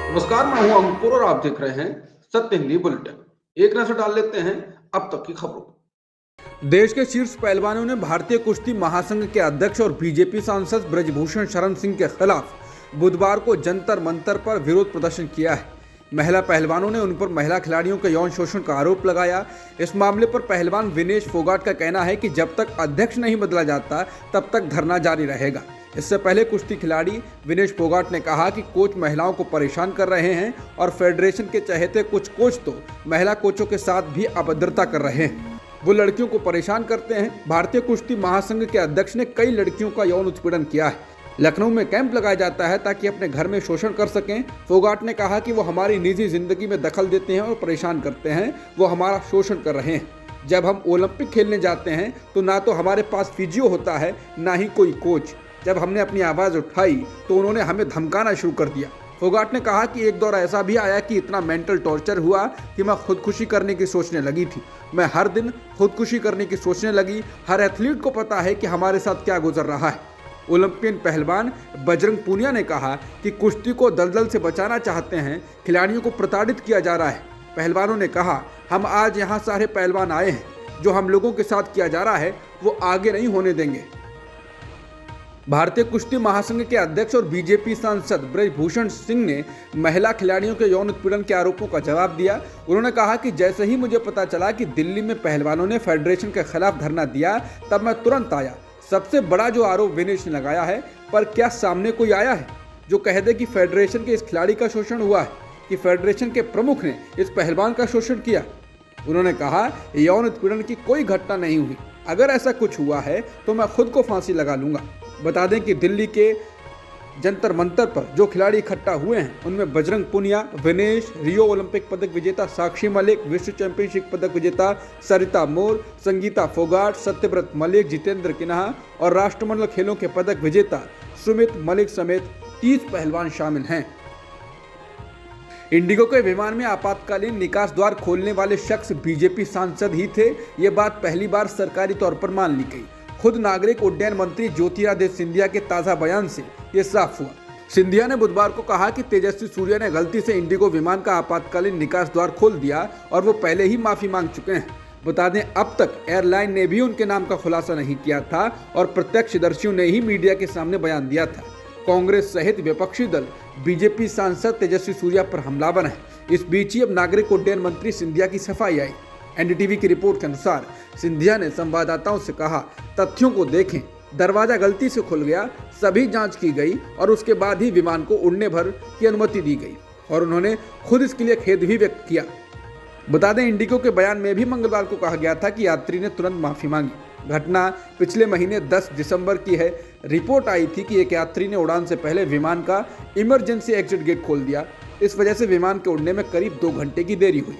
नमस्कार, मैं हूं अंकुर और आप देख रहे हैं सत्य हिंदी बुलेटिन। एक नजर डाल लेते हैं अब तक की खबरों पर। देश के शीर्ष पहलवानों ने भारतीय कुश्ती महासंघ के अध्यक्ष और बीजेपी सांसद ब्रजभूषण शरण सिंह के खिलाफ बुधवार को जंतर मंतर पर विरोध प्रदर्शन किया है। महिला पहलवानों ने उन पर महिला खिलाड़ियों के यौन शोषण का आरोप लगाया। इस मामले पर पहलवान विनेश फोगाट का कहना है कि जब तक अध्यक्ष नहीं बदला जाता तब तक धरना जारी रहेगा। इससे पहले कुश्ती खिलाड़ी विनेश फोगाट ने कहा कि कोच महिलाओं को परेशान कर रहे हैं और फेडरेशन के चहेते कुछ कोच तो महिला कोचों के साथ भी अभद्रता कर रहे हैं। वो लड़कियों को परेशान करते हैं। भारतीय कुश्ती महासंघ के अध्यक्ष ने कई लड़कियों का यौन उत्पीड़न किया है। लखनऊ में कैंप लगाया जाता है ताकि अपने घर में शोषण कर सकें। फोगाट ने कहा कि वो हमारी निजी जिंदगी में दखल देते हैं और परेशान करते हैं। वो हमारा शोषण कर रहे हैं। जब हम ओलंपिक खेलने जाते हैं तो ना तो हमारे पास फिजियो होता है, ना ही कोई कोच। जब हमने अपनी आवाज़ उठाई तो उन्होंने हमें धमकाना शुरू कर दिया। फोगाट ने कहा कि एक दौर ऐसा भी आया कि इतना मेंटल टॉर्चर हुआ कि मैं खुदकुशी करने की सोचने लगी थी। मैं हर दिन खुदकुशी करने की सोचने लगी। हर एथलीट को पता है कि हमारे साथ क्या गुजर रहा है। ओलंपियन पहलवान बजरंग पूनिया ने कहा कि कुश्ती को दलदल से बचाना चाहते हैं, खिलाड़ियों को प्रताड़ित किया जा रहा है। पहलवानों ने कहा, हम आज यहाँ सारे पहलवान आए हैं, जो हम लोगों के साथ किया जा रहा है वो आगे नहीं होने देंगे। भारतीय कुश्ती महासंघ के अध्यक्ष और बीजेपी सांसद ब्रजभूषण सिंह ने महिला खिलाड़ियों के यौन उत्पीड़न के आरोपों का जवाब दिया। उन्होंने कहा कि जैसे ही मुझे पता चला कि दिल्ली में पहलवानों ने फेडरेशन के खिलाफ धरना दिया तब मैं तुरंत आया। सबसे बड़ा जो आरोप विनेश ने लगाया है, पर क्या सामने कोई आया है जो कह दे कि फेडरेशन के इस खिलाड़ी का शोषण हुआ है, कि फेडरेशन के प्रमुख ने इस पहलवान का शोषण किया। उन्होंने कहा, यौन उत्पीड़न की कोई घटना नहीं हुई। अगर ऐसा कुछ हुआ है तो मैं खुद को फांसी लगा लूंगा। बता दें कि दिल्ली के जंतर मंतर पर जो खिलाड़ी इकट्ठा हुए हैं उनमें बजरंग पूनिया, विनेश, रियो ओलंपिक पदक विजेता साक्षी मलिक, विश्व चैंपियनशिप पदक विजेता सरिता मोर, संगीता फोगाट, सत्यव्रत मलिक, जितेंद्र किन्हा और राष्ट्रमंडल खेलों के पदक विजेता सुमित मलिक समेत 30 पहलवान शामिल हैं। इंडिगो के विमान में आपातकालीन निकास द्वार खोलने वाले शख्स बीजेपी सांसद ही थे। ये बात पहली बार सरकारी तौर पर मान ली गई। खुद नागरिक उड्डयन मंत्री ज्योतिरादित्य सिंधिया के ताजा बयान से ये साफ हुआ। सिंधिया ने बुधवार को कहा कि तेजस्वी सूर्या ने गलती से इंडिगो विमान का आपातकालीन निकास द्वार खोल दिया और वो पहले ही माफी मांग चुके हैं। बता दें, अब तक एयरलाइन ने भी उनके नाम का खुलासा नहीं किया था और प्रत्यक्षदर्शियों ने ही मीडिया के सामने बयान दिया था। कांग्रेस सहित विपक्षी दल बीजेपी सांसद तेजस्वी सूर्या पर हमलावर है। इस बीच ही अब नागरिक उड्डयन मंत्री सिंधिया की सफाई आई। एनडीटीवी की रिपोर्ट के अनुसार सिंधिया ने संवाददाताओं से कहा, तथ्यों को देखें, दरवाजा गलती से खुल गया, सभी जांच की गई और उसके बाद ही विमान को उड़ने भर की अनुमति दी गई और उन्होंने खुद इसके लिए खेद भी व्यक्त किया। बता दें, इंडिगो के बयान में भी मंगलवार को कहा गया था कि यात्री ने तुरंत माफी मांगी। घटना पिछले महीने 10 दिसंबर की है। रिपोर्ट आई थी कि एक यात्री ने उड़ान से पहले विमान का इमरजेंसी एग्जिट गेट खोल दिया। इस वजह से विमान के उड़ने में करीब 2 घंटे की देरी हुई।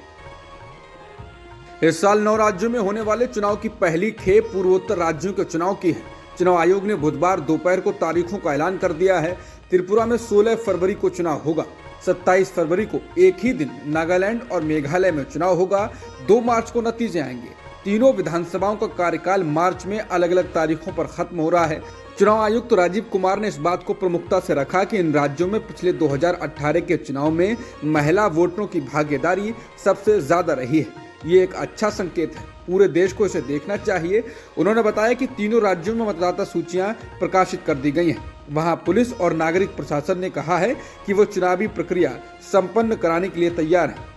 इस साल 9 राज्यों में होने वाले चुनाव की पहली खेप पूर्वोत्तर राज्यों के चुनाव की है। चुनाव आयोग ने बुधवार दोपहर को तारीखों का ऐलान कर दिया है। त्रिपुरा में 16 फरवरी को चुनाव होगा। 27 फरवरी को एक ही दिन नागालैंड और मेघालय में चुनाव होगा। 2 मार्च को नतीजे आएंगे। तीनों विधानसभाओं का कार्यकाल मार्च में अलग अलग तारीखों पर खत्म हो रहा है। चुनाव आयुक्त राजीव कुमार ने इस बात को प्रमुखता से रखा कि इन राज्यों में पिछले 2018 के चुनाव में महिला वोटरों की भागीदारी सबसे ज्यादा रही है। ये एक अच्छा संकेत है, पूरे देश को इसे देखना चाहिए। उन्होंने बताया कि तीनों राज्यों में मतदाता सूचियां प्रकाशित कर दी गई हैं। वहां पुलिस और नागरिक प्रशासन ने कहा है कि वो चुनावी प्रक्रिया संपन्न कराने के लिए तैयार है।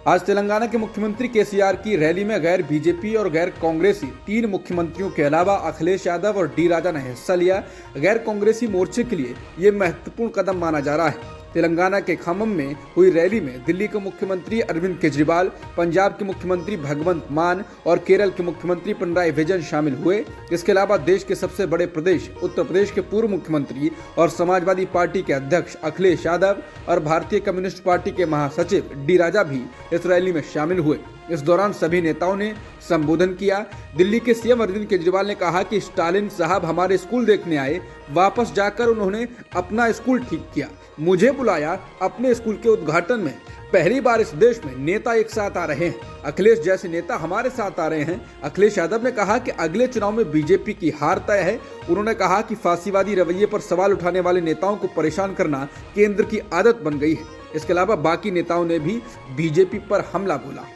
आज तेलंगाना के मुख्यमंत्री केसीआर की रैली में गैर बीजेपी और गैर कांग्रेसी 3 मुख्यमंत्रियों के अलावा अखिलेश यादव और डी राजा ने हिस्सा लिया। गैर कांग्रेसी मोर्चे के लिए ये महत्वपूर्ण कदम माना जा रहा है। तेलंगाना के खम्मम में हुई रैली में दिल्ली के मुख्यमंत्री अरविंद केजरीवाल, पंजाब के मुख्यमंत्री भगवंत मान और केरल के मुख्यमंत्री पिनराई विजयन शामिल हुए। इसके अलावा देश के सबसे बड़े प्रदेश उत्तर प्रदेश के पूर्व मुख्यमंत्री और समाजवादी पार्टी के अध्यक्ष अखिलेश यादव और भारतीय कम्युनिस्ट पार्टी के महासचिव डी राजा भी इस रैली में शामिल हुए। इस दौरान सभी नेताओं ने संबोधन किया। दिल्ली के सीएम अरविंद केजरीवाल ने कहा कि स्टालिन साहब हमारे स्कूल देखने आए, वापस जाकर उन्होंने अपना स्कूल ठीक किया, मुझे बुलाया अपने स्कूल के उद्घाटन में। पहली बार इस देश में नेता एक साथ आ रहे हैं, अखिलेश जैसे नेता हमारे साथ आ रहे हैं। अखिलेश यादव ने कहा कि अगले चुनाव में बीजेपी की हार तय है। उन्होंने कहा कि फांसीवादी रवैये पर सवाल उठाने वाले नेताओं को परेशान करना केंद्र की आदत बन गई है। इसके अलावा बाकी नेताओं ने भी बीजेपी पर हमला बोला।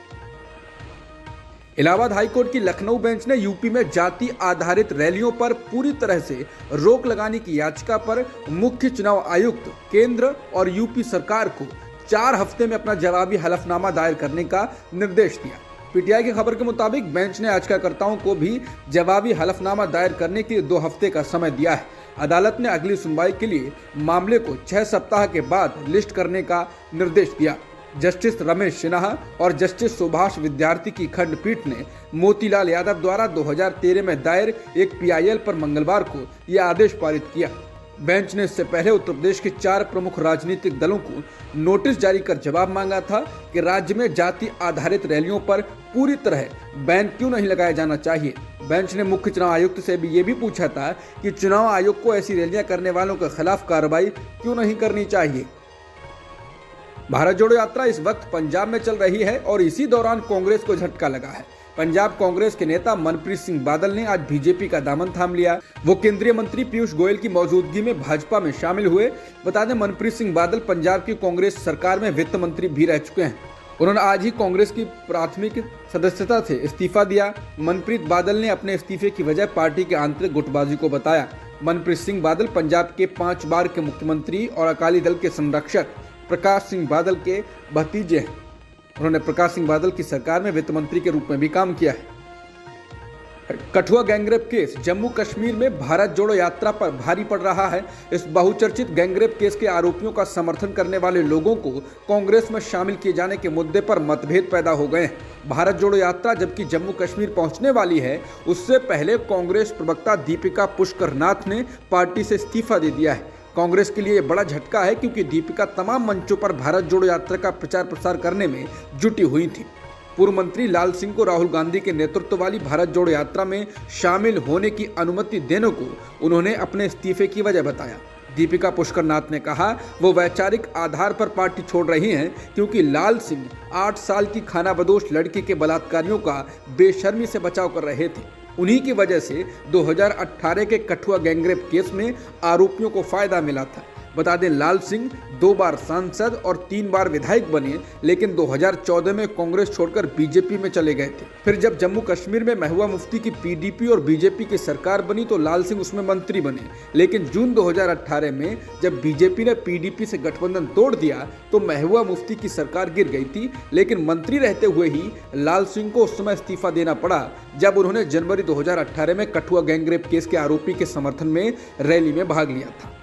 इलाहाबाद हाईकोर्ट की लखनऊ बेंच ने यूपी में जाति आधारित रैलियों पर पूरी तरह से रोक लगाने की याचिका पर मुख्य चुनाव आयुक्त केंद्र और यूपी सरकार को 4 हफ्ते में अपना जवाबी हलफनामा दायर करने का निर्देश दिया। पीटीआई की खबर के मुताबिक बेंच ने याचिकाकर्ताओं को भी जवाबी हलफनामा दायर करने के लिए 2 हफ्ते का समय दिया है। अदालत ने अगली सुनवाई के लिए मामले को 6 सप्ताह के बाद लिस्ट करने का निर्देश दिया। जस्टिस रमेश सिन्हा और जस्टिस सुभाष विद्यार्थी की खंडपीठ ने मोतीलाल यादव द्वारा 2013 में दायर एक पीआईएल पर मंगलवार को यह आदेश पारित किया। बेंच ने इससे पहले उत्तर प्रदेश के 4 प्रमुख राजनीतिक दलों को नोटिस जारी कर जवाब मांगा था कि राज्य में जाति आधारित रैलियों पर पूरी तरह बैन क्यों नहीं लगाया जाना चाहिए। बेंच ने मुख्य चुनाव आयुक्त से भी ये भी पूछा था कि चुनाव आयोग को ऐसी रैलियां करने वालों के खिलाफ कार्रवाई क्यों नहीं करनी चाहिए। भारत जोड़ो यात्रा इस वक्त पंजाब में चल रही है और इसी दौरान कांग्रेस को झटका लगा है। पंजाब कांग्रेस के नेता मनप्रीत सिंह बादल ने आज बीजेपी का दामन थाम लिया। वो केंद्रीय मंत्री पीयूष गोयल की मौजूदगी में भाजपा में शामिल हुए। बता दें, मनप्रीत सिंह बादल पंजाब की कांग्रेस सरकार में वित्त मंत्री भी रह चुके हैं। उन्होंने आज ही कांग्रेस की प्राथमिक सदस्यता से इस्तीफा दिया। मनप्रीत बादल ने अपने इस्तीफे की वजह पार्टी के आंतरिक गुटबाजी को बताया। मनप्रीत सिंह बादल पंजाब के 5 बार के मुख्यमंत्री और अकाली दल के संरक्षक प्रकाश सिंह बादल के भतीजे हैं। उन्होंने प्रकाश सिंह बादल की सरकार में वित्त मंत्री के रूप में भी काम किया है। कठुआ गैंगरेप केस जम्मू कश्मीर में भारत जोड़ो यात्रा पर भारी पड़ रहा है। इस बहुचर्चित गैंगरेप केस के आरोपियों का समर्थन करने वाले लोगों को कांग्रेस में शामिल किए जाने के मुद्दे पर मतभेद पैदा हो गए हैं। भारत जोड़ो यात्रा जबकि जम्मू कश्मीर पहुंचने वाली है, उससे पहले कांग्रेस प्रवक्ता दीपिका पुष्कर नाथ ने पार्टी से इस्तीफा दे दिया है। कांग्रेस के लिए बड़ा झटका है क्योंकि दीपिका तमाम मंचों पर भारत जोड़ो यात्रा का प्रचार प्रसार करने में जुटी हुई थी। पूर्व मंत्री लाल सिंह को राहुल गांधी के नेतृत्व वाली भारत जोड़ो यात्रा में शामिल होने की अनुमति देने को उन्होंने अपने इस्तीफे की वजह बताया। दीपिका पुष्कर नाथ ने कहा वो वैचारिक आधार पर पार्टी छोड़ रही हैं क्योंकि लाल सिंह 8 साल की खानाबदोश लड़की के बलात्कारियों का बेशर्मी से बचाव कर रहे थे। उन्हीं की वजह से 2018 के कठुआ गैंगरेप केस में आरोपियों को फायदा मिला था। बता दें, लाल सिंह 2 बार सांसद और 3 बार विधायक बने, लेकिन 2014 में कांग्रेस छोड़कर बीजेपी में चले गए थे। फिर जब जम्मू कश्मीर में महबूबा मुफ्ती की पीडीपी और बीजेपी की सरकार बनी तो लाल सिंह उसमें मंत्री बने। लेकिन जून 2018 में जब बीजेपी ने पीडीपी से गठबंधन तोड़ दिया तो महबूबा मुफ्ती की सरकार गिर गई थी। लेकिन मंत्री रहते हुए ही लाल सिंह को उस समय इस्तीफा देना पड़ा जब उन्होंने जनवरी 2018 में कठुआ गैंगरेप केस के आरोपी के समर्थन में रैली में भाग लिया था।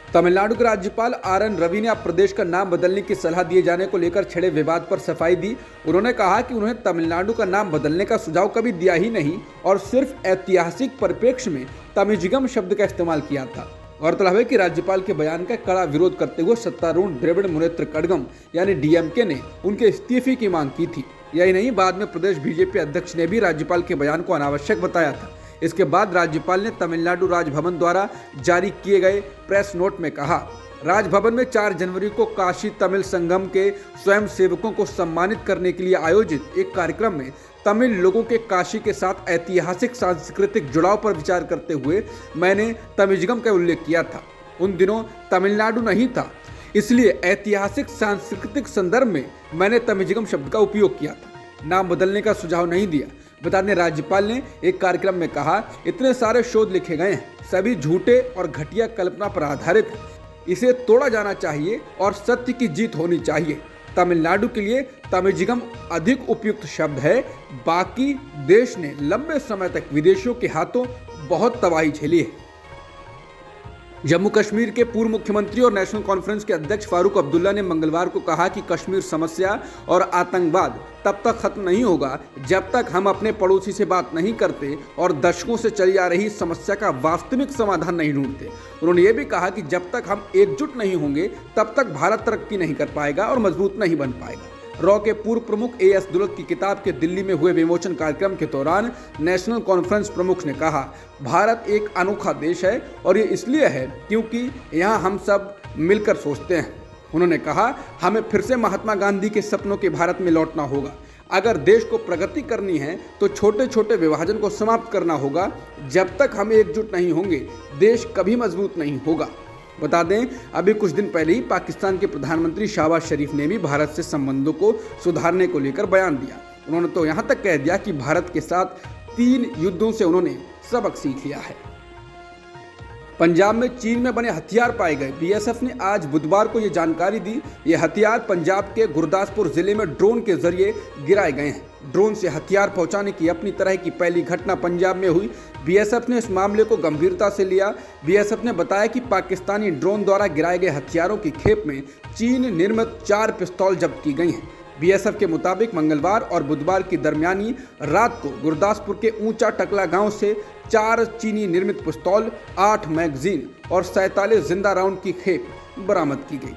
तमिलनाडु के राज्यपाल आर.एन. रवि ने अब प्रदेश का नाम बदलने की सलाह दिए जाने को लेकर छिड़े विवाद पर सफाई दी। उन्होंने कहा कि उन्हें तमिलनाडु का नाम बदलने का सुझाव कभी दिया ही नहीं और सिर्फ ऐतिहासिक परिप्रेक्ष्य में तमिजिगम शब्द का इस्तेमाल किया था। गौरतलब है कि राज्यपाल के बयान का कड़ा विरोध करते हुए सत्तारूढ़ द्रविड़ मुनेत्र कड़गम यानी डीएमके ने उनके इस्तीफे की मांग की थी। यही नहीं, बाद में प्रदेश बीजेपी अध्यक्ष ने भी राज्यपाल के बयान को अनावश्यक बताया था। इसके बाद राज्यपाल ने तमिलनाडु राजभवन द्वारा जारी किए गए प्रेस नोट में कहा, राजभवन में 4 जनवरी को काशी तमिल संगम के स्वयं सेवकों को सम्मानित करने के लिए आयोजित एक कार्यक्रम में तमिल लोगों के काशी के साथ ऐतिहासिक सांस्कृतिक जुड़ाव पर विचार करते हुए मैंने तमिजिगम का उल्लेख किया था। उन दिनों तमिलनाडु नहीं था, इसलिए ऐतिहासिक सांस्कृतिक संदर्भ में मैंने तमिजिगम शब्द का उपयोग किया था, नाम बदलने का सुझाव नहीं दिया। बता दें, राज्यपाल ने एक कार्यक्रम में कहा, इतने सारे शोध लिखे गए हैं, सभी झूठे और घटिया कल्पना पर आधारित है। इसे तोड़ा जाना चाहिए और सत्य की जीत होनी चाहिए। तमिलनाडु के लिए तमिजिगम अधिक उपयुक्त शब्द है। बाकी देश ने लंबे समय तक विदेशियों के हाथों बहुत तबाही झेली है। जम्मू कश्मीर के पूर्व मुख्यमंत्री और नेशनल कॉन्फ्रेंस के अध्यक्ष फारूक अब्दुल्ला ने मंगलवार को कहा कि कश्मीर समस्या और आतंकवाद तब तक खत्म नहीं होगा जब तक हम अपने पड़ोसी से बात नहीं करते और दशकों से चली आ रही समस्या का वास्तविक समाधान नहीं ढूंढते। उन्होंने ये भी कहा कि जब तक हम एकजुट नहीं होंगे तब तक भारत तरक्की नहीं कर पाएगा और मजबूत नहीं बन पाएगा। रॉ के पूर्व प्रमुख एएस दुलत की किताब के दिल्ली में हुए विमोचन कार्यक्रम के दौरान नेशनल कॉन्फ्रेंस प्रमुख ने कहा, भारत एक अनोखा देश है और ये इसलिए है क्योंकि यहाँ हम सब मिलकर सोचते हैं। उन्होंने कहा, हमें फिर से महात्मा गांधी के सपनों के भारत में लौटना होगा। अगर देश को प्रगति करनी है तो छोटे छोटे विभाजन को समाप्त करना होगा। जब तक हम एकजुट नहीं होंगे, देश कभी मजबूत नहीं होगा। बता दें, अभी कुछ दिन पहले ही पाकिस्तान के प्रधानमंत्री शहबाज शरीफ ने भी भारत से संबंधों को सुधारने को लेकर बयान दिया। उन्होंने तो यहाँ तक कह दिया कि भारत के साथ 3 युद्धों से उन्होंने सबक सीख लिया है। पंजाब में चीन में बने हथियार पाए गए। बीएसएफ ने आज बुधवार को ये जानकारी दी। ये हथियार पंजाब के गुरदासपुर जिले में ड्रोन के जरिए गिराए गए हैं। ड्रोन से हथियार पहुंचाने की अपनी तरह की पहली घटना पंजाब में हुई। बीएसएफ ने इस मामले को गंभीरता से लिया। बीएसएफ ने बताया कि पाकिस्तानी ड्रोन द्वारा गिराए गए हथियारों की खेप में चीन निर्मित 4 पिस्तौल जब्त की गई हैं। बीएसएफ के मुताबिक मंगलवार और बुधवार की दरमियानी रात को गुरदासपुर के ऊंचा टकला गांव से 4 चीनी निर्मित पिस्तौल, 8 मैगजीन और 47 जिंदा राउंड की खेप बरामद की गई।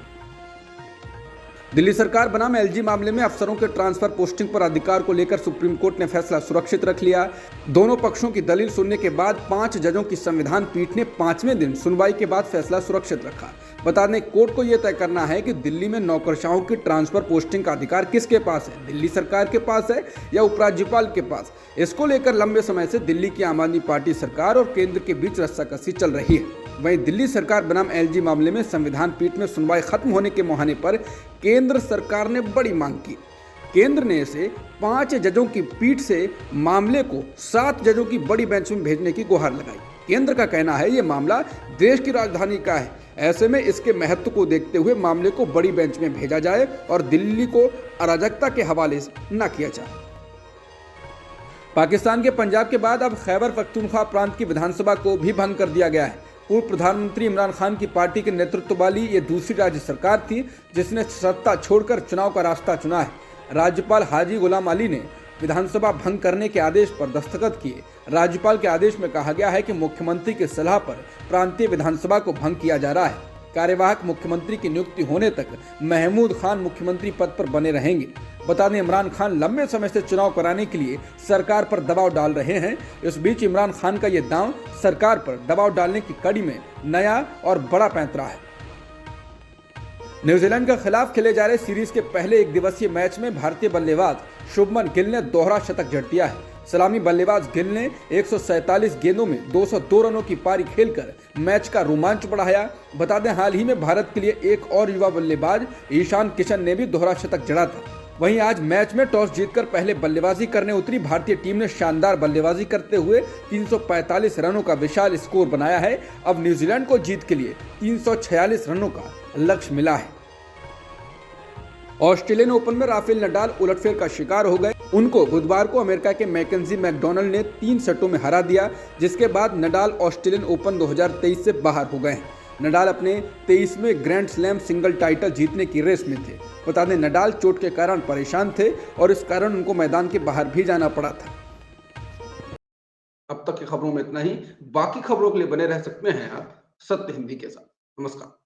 दिल्ली सरकार बनाम एलजी मामले में अफसरों के ट्रांसफर पोस्टिंग पर अधिकार को लेकर सुप्रीम कोर्ट ने फैसला सुरक्षित रख लिया। दोनों पक्षों की दलील सुनने के बाद 5 जजों की संविधान पीठ ने 5वें दिन सुनवाई के बाद फैसला सुरक्षित रखा। बता दें, कोर्ट को यह तय करना है कि दिल्ली में नौकरशाहों की ट्रांसफर पोस्टिंग का अधिकार किसके पास है, दिल्ली सरकार के पास है या उपराज्यपाल के पास। इसको लेकर लंबे समय से दिल्ली की आम आदमी पार्टी सरकार और केंद्र के बीच रस्साकसी चल रही है। वहीं दिल्ली सरकार बनाम एलजी मामले में संविधान पीठ में सुनवाई खत्म होने के मुहाने पर केंद्र सरकार ने बड़ी मांग की। केंद्र ने इसे 5 जजों की पीठ से मामले को 7 जजों की बड़ी बेंच में भेजने की गुहार लगाई। केंद्र का कहना है ये मामला देश की राजधानी का है, ऐसे में इसके महत्व को देखते हुए मामले को बड़ी बेंच में भेजा जाए और दिल्ली को अराजकता के हवाले न किया जाए। पाकिस्तान के पंजाब के बाद अब खैबर पख्तूनख्वा प्रांत की विधानसभा को भी भंग कर दिया गया है। पूर्व प्रधानमंत्री इमरान खान की पार्टी के नेतृत्व वाली ये दूसरी राज्य सरकार थी जिसने सत्ता छोड़कर चुनाव का रास्ता चुना है। राज्यपाल हाजी गुलाम अली ने विधानसभा भंग करने के आदेश पर दस्तखत किए। राज्यपाल के आदेश में कहा गया है कि मुख्यमंत्री की सलाह पर प्रांतीय विधानसभा को भंग किया जा रहा है। कार्यवाहक मुख्यमंत्री की नियुक्ति होने तक महमूद खान मुख्यमंत्री पद पर बने रहेंगे। बता दें, इमरान खान लंबे समय से चुनाव कराने के लिए सरकार पर दबाव डाल रहे हैं। इस बीच इमरान खान का ये दांव सरकार पर दबाव डालने की कड़ी में नया और बड़ा पैंतरा है। न्यूजीलैंड के खिलाफ खेले जा रहे सीरीज के पहले एक दिवसीय मैच में भारतीय बल्लेबाज शुभमन गिल ने दोहरा शतक जड़ दिया है। सलामी बल्लेबाज गिल ने 147 गेंदों में 202 रनों की पारी खेलकर मैच का रोमांच बढ़ाया। बता दें, हाल ही में भारत के लिए एक और युवा बल्लेबाज ईशान किशन ने भी दोहरा शतक जड़ा था। वहीं आज मैच में टॉस जीतकर पहले बल्लेबाजी करने उतरी भारतीय टीम ने शानदार बल्लेबाजी करते हुए 345 रनों का विशाल स्कोर बनाया है। अब न्यूजीलैंड को जीत के लिए 346 रनों का लक्ष्य मिला है। ऑस्ट्रेलियन ओपन में राफेल नडाल उलटफेर का शिकार हो गए। उनको बुधवार को अमेरिका के मैकेंजी मैकडोनल्ड ने 3 सेटों में हरा दिया, जिसके बाद नडाल ऑस्ट्रेलियन ओपन 2023 से बाहर हो गए हैं। नडाल अपने 23वें ग्रैंड स्लैम सिंगल टाइटल जीतने की रेस में थे। बता दें, नडाल चोट के कारण परेशान थे और इस कारण उनको मैदान के बाहर भी जाना पड़ा था। अब तक की खबरों में इतना ही। बाकी खबरों के लिए बने रह सकते हैं आप सत्य हिंदी के साथ। नमस्कार।